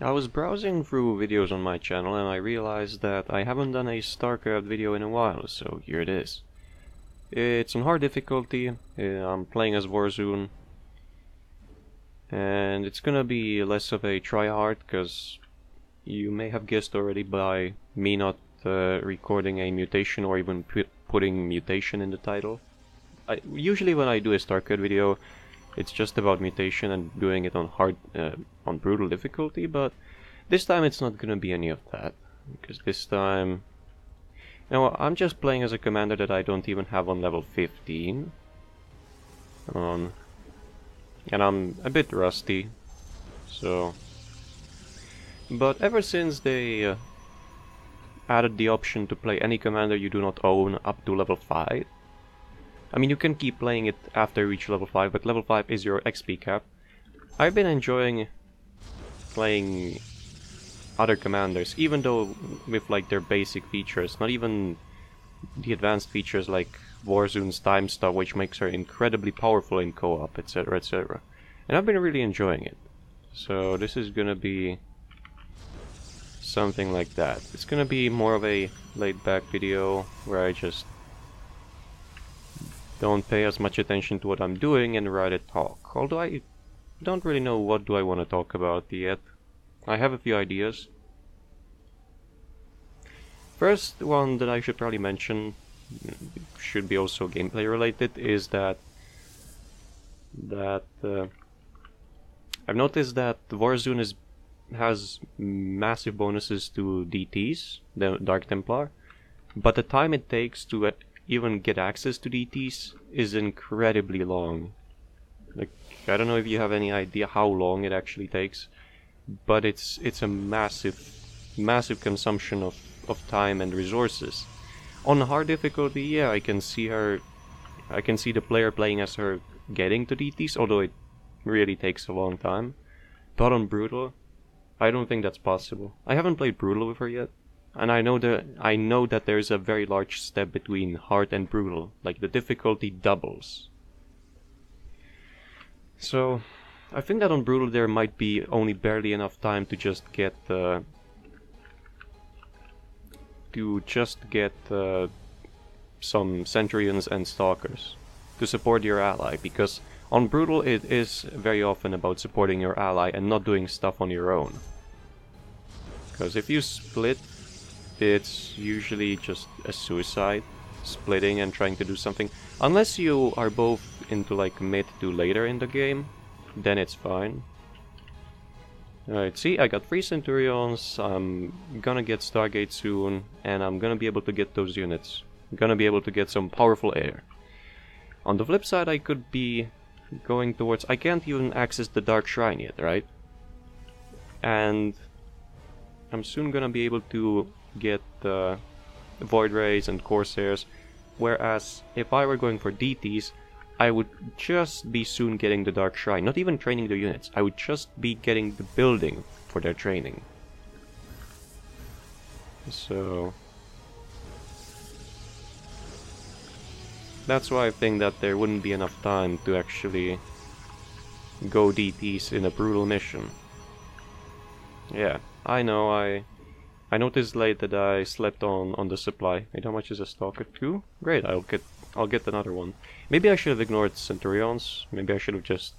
I was browsing through videos on my channel and I realized that I haven't done a StarCraft video in a while, so here it is. It's on hard difficulty, I'm playing as Warzone, and it's gonna be less of a try-hard, because you may have guessed already by me not recording a mutation or even putting mutation in the title. Usually when I do a StarCraft video, it's just about mutation and doing it on on brutal difficulty, but this time it's not gonna be any of that, because this time... Now, I'm just playing as a commander that I don't even have on level 15. And I'm a bit rusty, so... But ever since they added the option to play any commander you do not own up to level 5, I mean, you can keep playing it after you reach level 5, but level 5 is your XP cap. I've been enjoying playing other commanders, even though with like their basic features, not even the advanced features like Warzone's time stop, which makes her incredibly powerful in co-op, etc, etc. And I've been really enjoying it. So this is gonna be something like that. It's gonna be more of a laid-back video where I just don't pay as much attention to what I'm doing and rather talk. Although I don't really know what do I want to talk about yet. I have a few ideas. First one that I should probably mention, should be also gameplay related, is that I've noticed that Warzone has massive bonuses to DTs, the Dark Templar, but the time it takes to even get access to DTs is incredibly long. Like, I don't know if you have any idea how long it actually takes, but it's a massive consumption of time and resources. On hard difficulty, yeah, I can see the player playing as her getting to DTs, although it really takes a long time. But on brutal, I don't think that's possible. I haven't played brutal with her yet, and I know that there's a very large step between hard and brutal, like the difficulty doubles. So I think that on brutal there might be only barely enough time to just get some Centurions and Stalkers to support your ally, because on brutal it is very often about supporting your ally and not doing stuff on your own. Because if you split, it's usually just a suicide, splitting and trying to do something. Unless you are both into like mid to later in the game, then it's fine. Alright, see, I got 3 Centurions, I'm gonna get Stargate soon, and I'm gonna be able to get those units. I'm gonna be able to get some powerful air. On the flip side, I could be going towards... I can't even access the Dark Shrine yet, right? And I'm soon gonna be able to get Void Rays and Corsairs, whereas if I were going for DTs, I would just be soon getting the Dark Shrine, not even training the units, I would just be getting the building for their training. So that's why I think that there wouldn't be enough time to actually go DTs in a brutal mission. Yeah, I know, I noticed late that I slept on the supply. Wait, how much is a Stalker? 2? Great, I'll get another one. Maybe I should have ignored Centurions. Maybe I should have just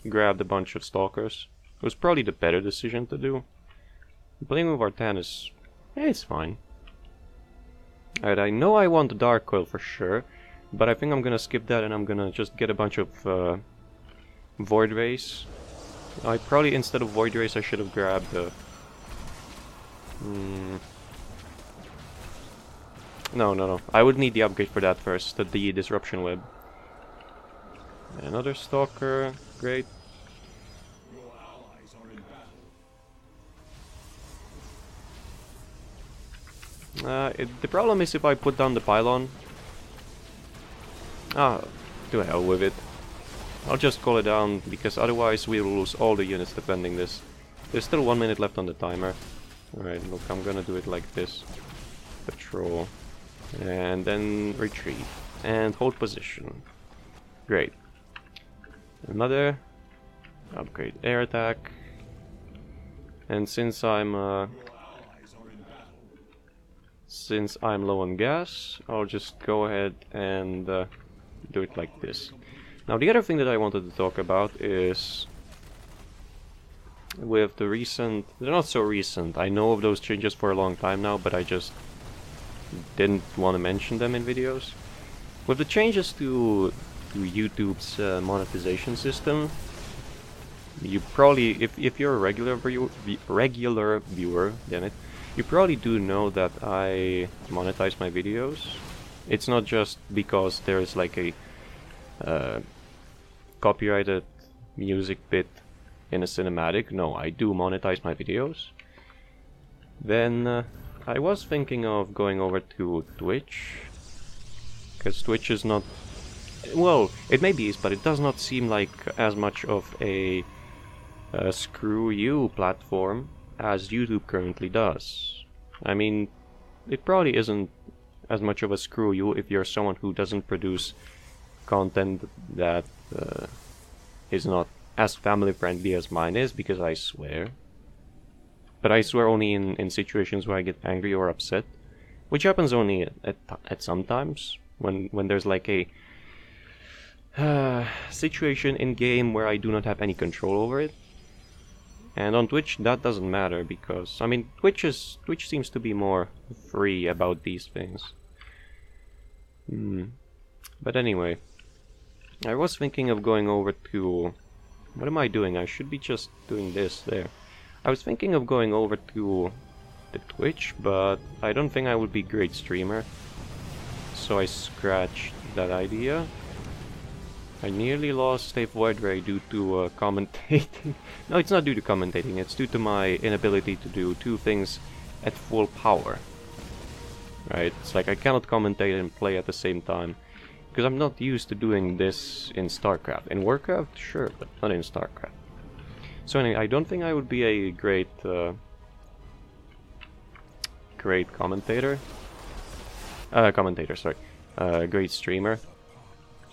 grabbed a bunch of Stalkers. It was probably the better decision to do. Playing with Artan is... it's fine. Alright, I know I want the Dark Coil for sure, but I think I'm gonna skip that and I'm gonna just get a bunch of Void Rays. I probably, instead of Void Rays, I should have grabbed the... No. I would need the upgrade for that first, the Disruption Web. Another Stalker, great. The problem is if I put down the pylon... to hell with it. I'll just call it down, because otherwise we will lose all the units defending this. There's still 1 minute left on the timer. Alright, look, I'm gonna do it like this. Patrol. And then retreat. And hold position. Great. Another. Upgrade air attack. And since I'm low on gas, I'll just go ahead and do it like this. Now the other thing that I wanted to talk about is with the recent, they're not so recent, I know of those changes for a long time now, but I just didn't want to mention them in videos. With the changes to YouTube's monetization system, you probably, if you're a regular viewer, damn it, you probably do know that I monetize my videos. It's not just because there's like a copyrighted music bit in a cinematic. No, I do monetize my videos. Then I was thinking of going over to Twitch, because Twitch is not, well, it maybe is, but it does not seem like as much of a screw you platform as YouTube currently does. I mean, it probably isn't as much of a screw you if you're someone who doesn't produce content that is not as family friendly as mine is, because I swear. But I swear only in situations where I get angry or upset, which happens only at some times, when there's like a situation in game where I do not have any control over it. And on Twitch that doesn't matter, because I mean Twitch seems to be more free about these things. But anyway, I was thinking of going over to, what am I doing? I should be just doing this there. I was thinking of going over to the Twitch, but I don't think I would be a great streamer, so I scratched that idea. I nearly lost a void ray due to commentating. No, it's not due to commentating, it's due to my inability to do two things at full power. Right, it's like I cannot commentate and play at the same time, because I'm not used to doing this in StarCraft. In Warcraft, sure, but not in StarCraft. So anyway, I don't think I would be a great commentator. Great streamer.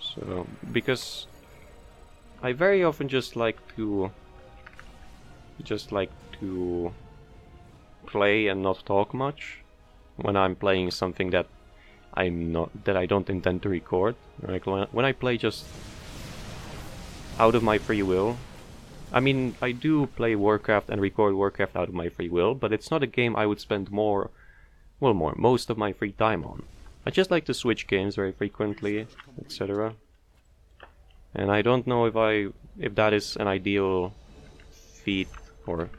So, because I very often just like to play and not talk much when I'm playing something that I don't intend to record. Like when I play just out of my free will. I mean, I do play Warcraft and record Warcraft out of my free will, but it's not a game I would spend most of my free time on. I just like to switch games very frequently, etc. And I don't know if that is an ideal feat or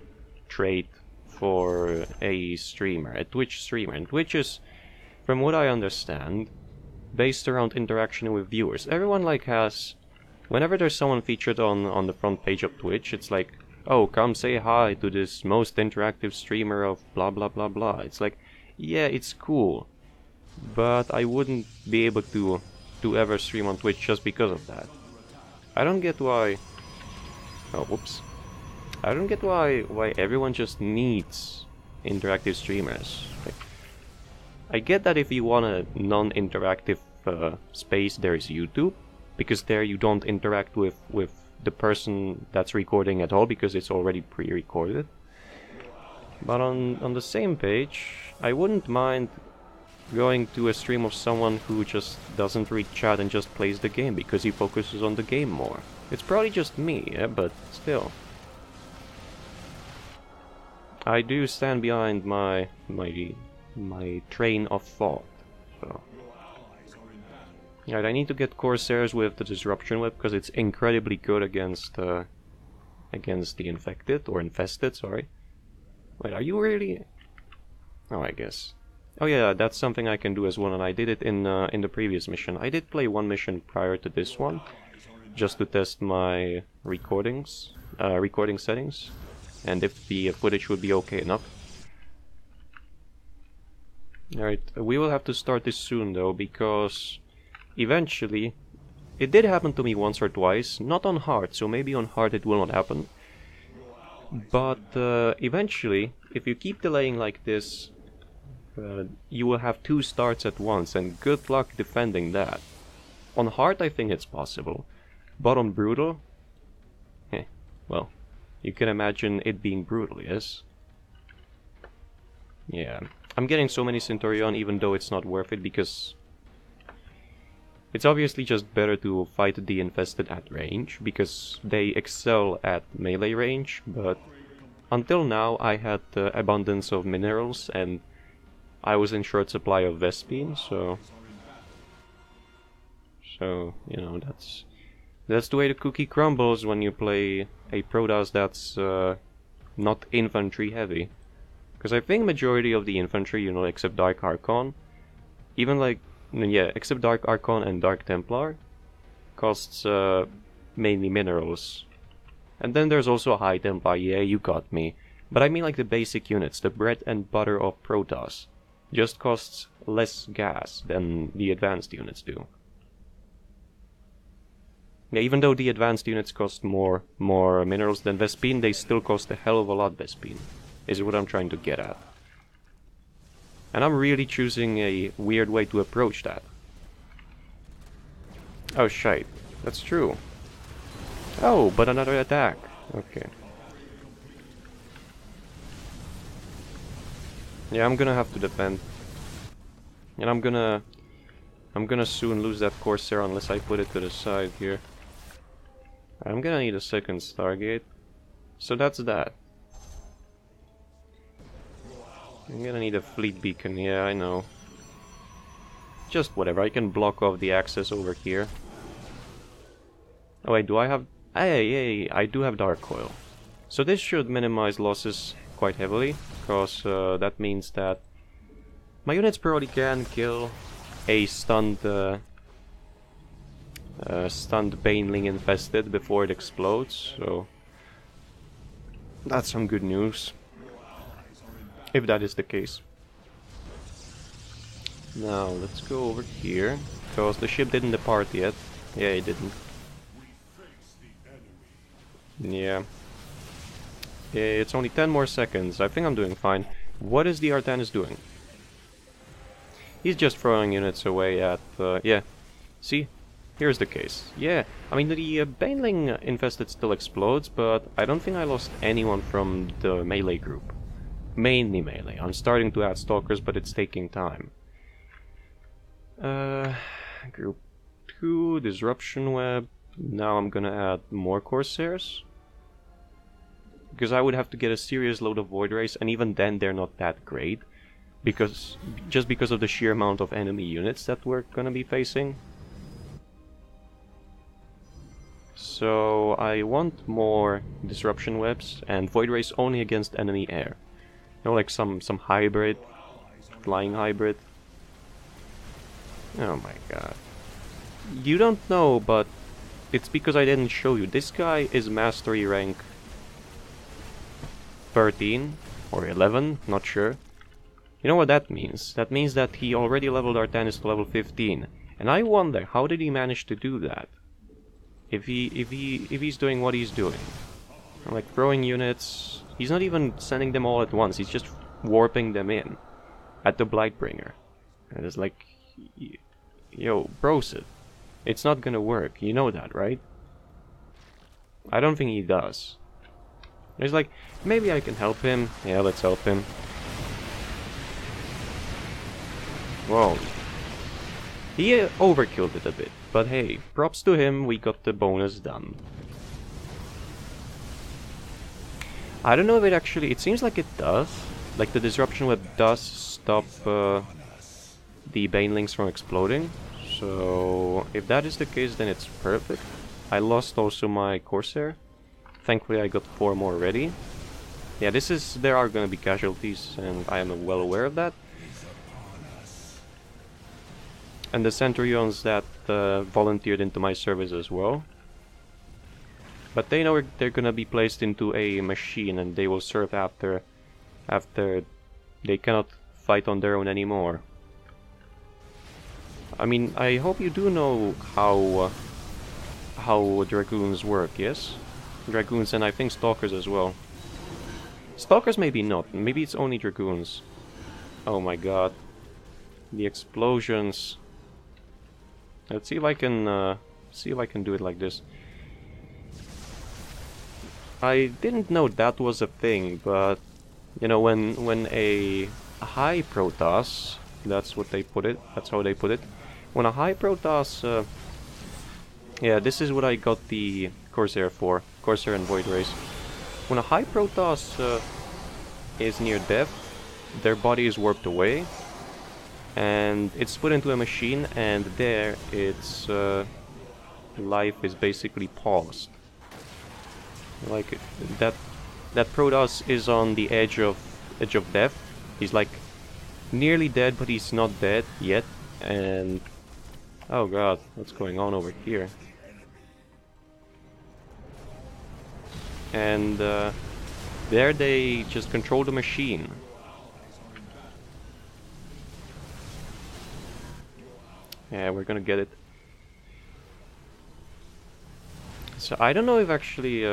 trait for a streamer, a Twitch streamer. And Twitch is, from what I understand, based around interaction with viewers. Everyone has, whenever there's someone featured on the front page of Twitch, it's like, oh, come say hi to this most interactive streamer of blah blah blah blah. It's like, yeah, it's cool, but I wouldn't be able to ever stream on Twitch just because of that. I don't get why. Oh, whoops. I don't get why everyone just needs interactive streamers. Like, I get that if you want a non-interactive space, there is YouTube, because there you don't interact with the person that's recording at all, because it's already pre-recorded. But on the same page, I wouldn't mind going to a stream of someone who just doesn't read chat and just plays the game because he focuses on the game more. It's probably just me, yeah, but still. I do stand behind my train of thought. So. Right, I need to get Corsairs with the Disruption Whip because it's incredibly good against the infected, or infested, sorry. Wait, are you really? Oh, I guess. Oh yeah, that's something I can do as well, and I did it in the previous mission. I did play one mission prior to this one, just to test my recording settings, and if the footage would be okay enough. Alright, we will have to start this soon though, because eventually, it did happen to me once or twice, not on hard, so maybe on hard it will not happen. But eventually, if you keep delaying like this, you will have 2 starts at once, and good luck defending that. On hard I think it's possible, but on brutal, well, you can imagine it being brutal, yes? Yeah, I'm getting so many Centurion even though it's not worth it because it's obviously just better to fight the infested at range because they excel at melee range, but until now I had abundance of minerals and I was in short supply of Vespine, so you know, that's the way the cookie crumbles when you play a Protoss that's not infantry heavy. Because I think majority of the infantry, you know, except Dark Archon, even like, yeah, except Dark Archon and Dark Templar, costs mainly minerals. And then there's also High Templar, yeah, you got me. But I mean like the basic units, the bread and butter of Protoss, just costs less gas than the advanced units do. Yeah, even though the advanced units cost more minerals than Vespine, they still cost a hell of a lot Vespine, is what I'm trying to get at. And I'm really choosing a weird way to approach that. Oh shite, that's true. Oh, but another attack. Okay. Yeah, I'm gonna have to defend. And I'm gonna soon lose that Corsair unless I put it to the side here. I'm gonna need a second Stargate. So that's that. I'm gonna need a fleet beacon, yeah, I know. Just whatever, I can block off the access over here. Oh wait, do I have... Hey, I do have Dark Coil. So this should minimize losses quite heavily, because that means that my units probably can kill a stunned Baneling infested before it explodes, so that's some good news. If that is the case. Now, let's go over here, because the ship didn't depart yet. Yeah, it didn't. Yeah. It's only 10 more seconds. I think I'm doing fine. What is the Artanis doing? He's just throwing units away at... yeah. See? Here's the case. Yeah, I mean, the Baneling infested still explodes, but I don't think I lost anyone from the melee group. Mainly melee. I'm starting to add Stalkers, but it's taking time. Group 2, Disruption Web. Now I'm gonna add more Corsairs. Because I would have to get a serious load of Void Rays, and even then they're not that great. Just because of the sheer amount of enemy units that we're gonna be facing. So I want more Disruption Webs and Void Rays only against enemy air. You know, like some hybrid, flying hybrid. Oh my god. You don't know, but it's because I didn't show you. This guy is Mastery rank 13 or 11, not sure. You know what that means? That means that he already leveled Artanis to level 15. And I wonder, how did he manage to do that? If he's doing what he's doing. Like throwing units, he's not even sending them all at once, he's just warping them in at the Blightbringer. And it's like, yo, bros it. It's not gonna work, you know that, right? I don't think he does. He's like, maybe I can help him. Yeah, let's help him. Whoa. He overkilled it a bit, but hey, props to him, we got the bonus done. I don't know if it actually... It seems like it does. Like the Disruption Web does stop the Banelings from exploding. So if that is the case, then it's perfect. I lost also my Corsair. Thankfully I got 4 more ready. Yeah, there are gonna be casualties, and I am well aware of that. And the Centurions that volunteered into my service as well. But they know they're gonna be placed into a machine and they will serve after they cannot fight on their own anymore. I mean, I hope you do know how Dragoons work, yes? Dragoons and I think Stalkers as well. Stalkers maybe not, maybe it's only Dragoons. Oh my god. The explosions. Let's see if I can do it like this. I didn't know that was a thing, but you know, when a high Protoss, that's what they put it, that's how they put it. When a high Protoss, yeah, this is what I got the Corsair for, Corsair and Void Race. When a high Protoss is near death, their body is warped away, and it's put into a machine, and there its life is basically paused. Like that Protoss is on the edge of death. He's like nearly dead, but he's not dead yet. And oh god, what's going on over here? And there they just control the machine. Yeah, we're gonna get it. So I don't know if actually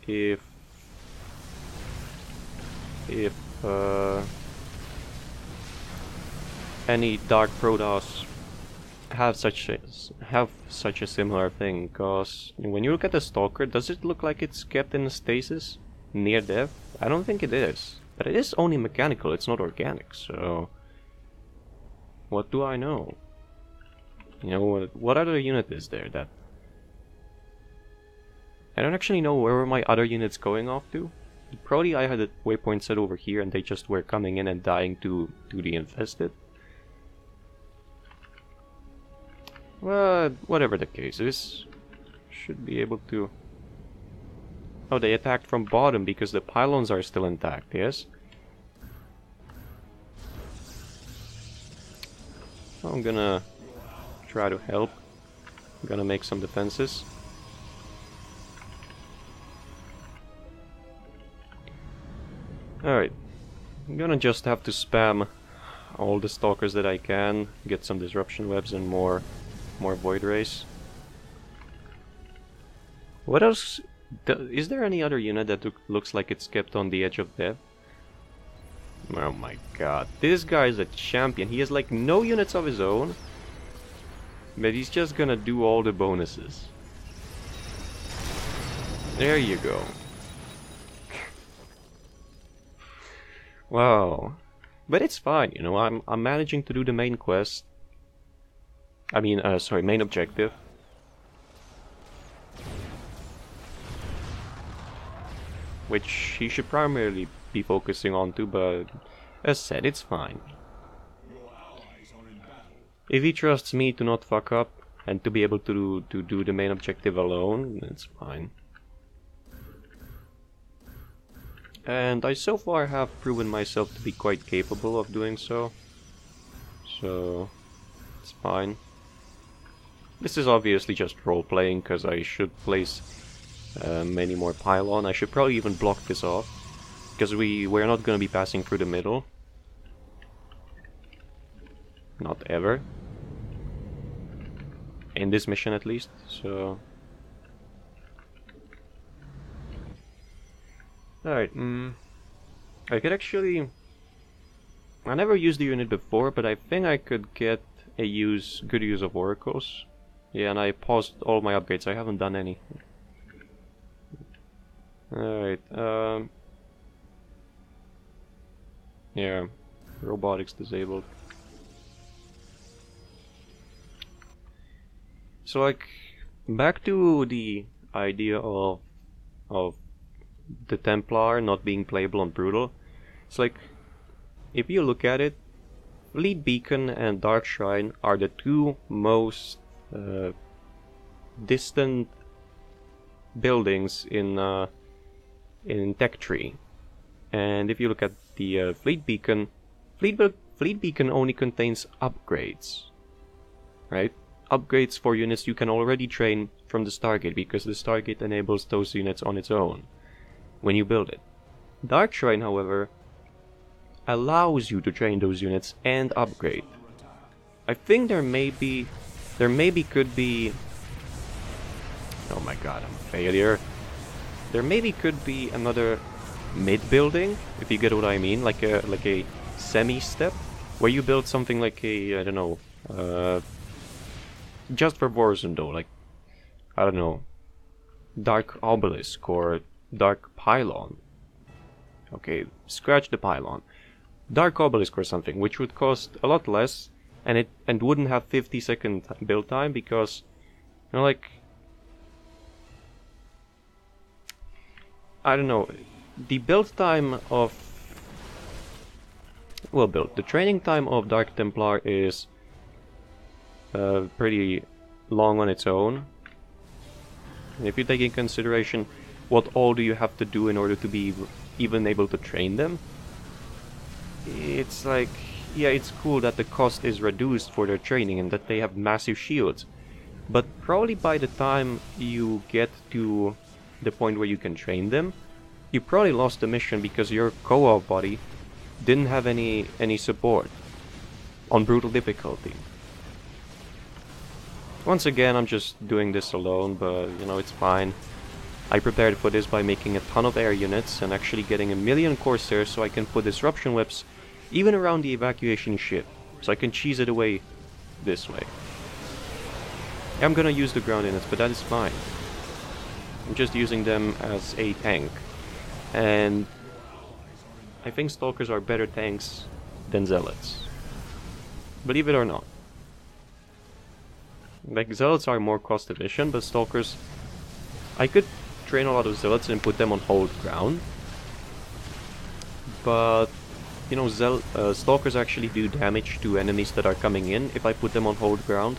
if any Dark Protoss have such a similar thing, because when you look at the Stalker, does it look like it's kept in a stasis near death? I don't think it is, but it is only mechanical, it's not organic, so what do I know? You know, what other unit is there that... I don't actually know where were my other units going off to. Probably I had a waypoint set over here and they just were coming in and dying to the infested. Well, whatever the case is, should be able to... Oh, they attacked from bottom because the pylons are still intact, yes? I'm gonna try to help. I'm gonna make some defenses. Alright. I'm gonna just have to spam all the stalkers that I can, get some disruption webs and more void rays. What else? Is there any other unit that looks like it's kept on the edge of death? Oh my god, this guy is a champion. He has like no units of his own, but he's just gonna do all the bonuses. There you go. Wow. But it's fine, you know, I'm managing to do the main quest. I mean, sorry, main objective. Which he should primarily be focusing on too, but as said, it's fine. If he trusts me to not fuck up and to be able to do the main objective alone, it's fine. And I so far have proven myself to be quite capable of doing so. So, it's fine. This is obviously just role-playing, because I should place many more pylon. I should probably even block this off, because we're not going to be passing through the middle. Not ever. In this mission at least, so... Alright, I could actually... I never used the unit before, but I think I could get a good use of oracles. Yeah, and I paused all my upgrades, I haven't done any. Alright, yeah, robotics disabled. So like, back to the idea of the Templar not being playable on Brutal. It's like, if you look at it, Fleet Beacon and Dark Shrine are the two most distant buildings in Tech Tree. And if you look at the Fleet Beacon, Fleet Beacon only contains upgrades, right? Upgrades for units you can already train from the Stargate, because the Stargate enables those units on its own when you build it. Dark Shrine, however, allows you to train those units and upgrade. I think there maybe could be... Oh my god, I'm a failure. There maybe could be another mid-building, if you get what I mean, like a semi-step, where you build something like a, I don't know, just for Warzone though, like, I don't know, Dark Obelisk or Dark Pylon. Okay, scratch the pylon. Dark Obelisk or something, which would cost a lot less, and wouldn't have 50-second build time because, you know, like, I don't know, the build time of, well, the training time of Dark Templar is pretty long on its own. And if you take in consideration what all do you have to do in order to be even able to train them, it's like, yeah, it's cool that the cost is reduced for their training and that they have massive shields. But probably by the time you get to the point where you can train them, you probably lost the mission because your co-op body didn't have any support on brutal difficulty. Once again, I'm just doing this alone, but you know, it's fine. I prepared for this by making a ton of air units and actually getting 1,000,000 Corsairs so I can put disruption webs even around the evacuation ship, so I can cheese it away this way. I'm gonna use the ground units, but that is fine. I'm just using them as a tank. And I think Stalkers are better tanks than Zealots. Believe it or not. Like, Zealots are more cost efficient, but Stalkers... I could train a lot of Zealots and put them on hold ground. But, you know, Stalkers actually do damage to enemies that are coming in if I put them on hold ground.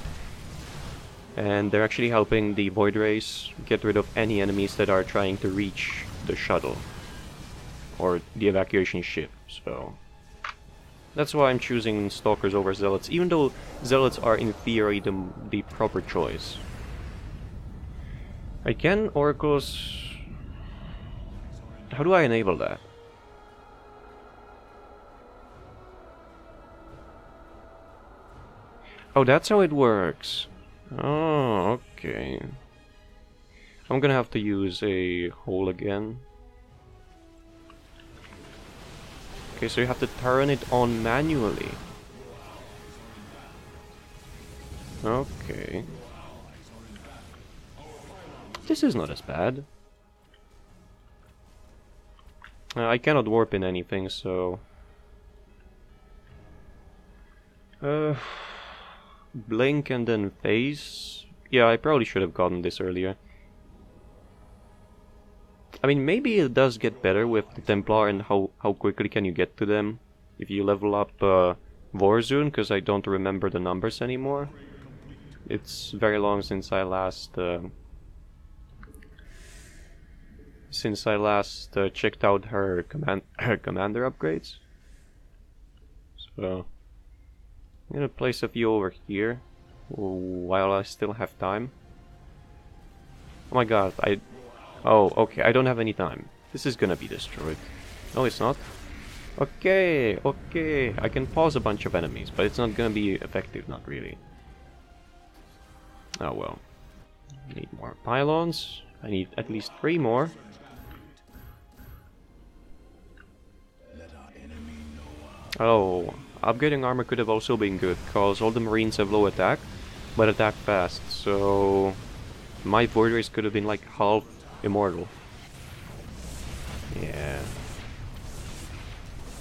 And they're actually helping the Void Rays get rid of any enemies that are trying to reach the shuttle. Or the evacuation ship, so... That's why I'm choosing Stalkers over Zealots, even though Zealots are in theory the proper choice. I can Oracles... How do I enable that? Oh, that's how it works. Oh, okay. I'm gonna have to use a hole again. Okay, so you have to turn it on manually. Okay. This is not as bad. I cannot warp in anything, so... Blink and then phase? Yeah, I probably should have gotten this earlier. I mean, maybe it does get better with the Templar and how quickly can you get to them if you level up Warzone, because I don't remember the numbers anymore. It's very long since I last checked out her commander upgrades. So I'm gonna place a few over here while I still have time. Oh my god, oh, okay, I don't have any time. This is gonna be destroyed. No, it's not. Okay, okay, I can pause a bunch of enemies, but it's not gonna be effective, not really. Oh well. Need more pylons. I need at least 3 more. Oh, upgrading armor could have also been good, because all the Marines have low attack, but attack fast, so my Void Rays could have been like half immortal. Yeah.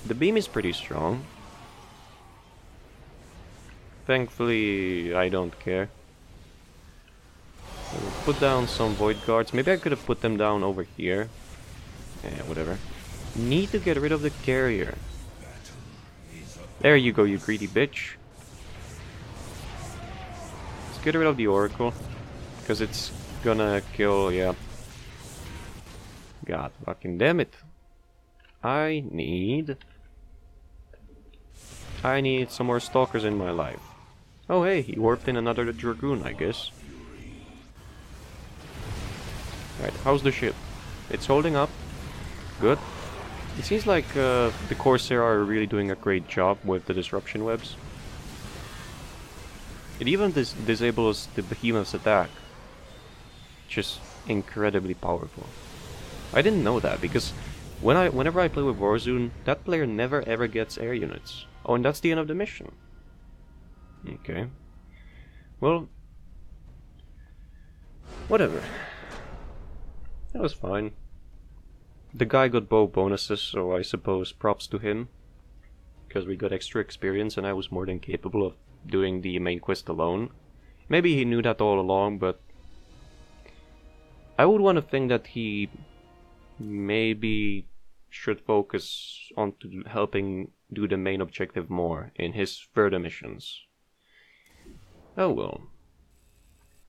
The beam is pretty strong. Thankfully, I don't care. I'll put down some Void Guards. Maybe I could have put them down over here. Yeah, whatever. Need to get rid of the carrier. There you go, you greedy bitch. Let's get rid of the Oracle. Because it's gonna kill, yeah. God fucking damn it. I need some more Stalkers in my life. Oh hey, he warped in another Dragoon, I guess. Right, how's the ship? It's holding up. Good. It seems like the Corsair are really doing a great job with the disruption webs. It even disables the Behemoth's attack. Which is incredibly powerful. I didn't know that, because whenever I play with Warzone, that player never ever gets air units. Oh, and that's the end of the mission. Okay. Well, whatever. That was fine. The guy got both bonuses, so I suppose props to him. Because we got extra experience and I was more than capable of doing the main quest alone. Maybe he knew that all along, but I would want to think that he maybe should focus on helping do the main objective more in his further missions. Oh well.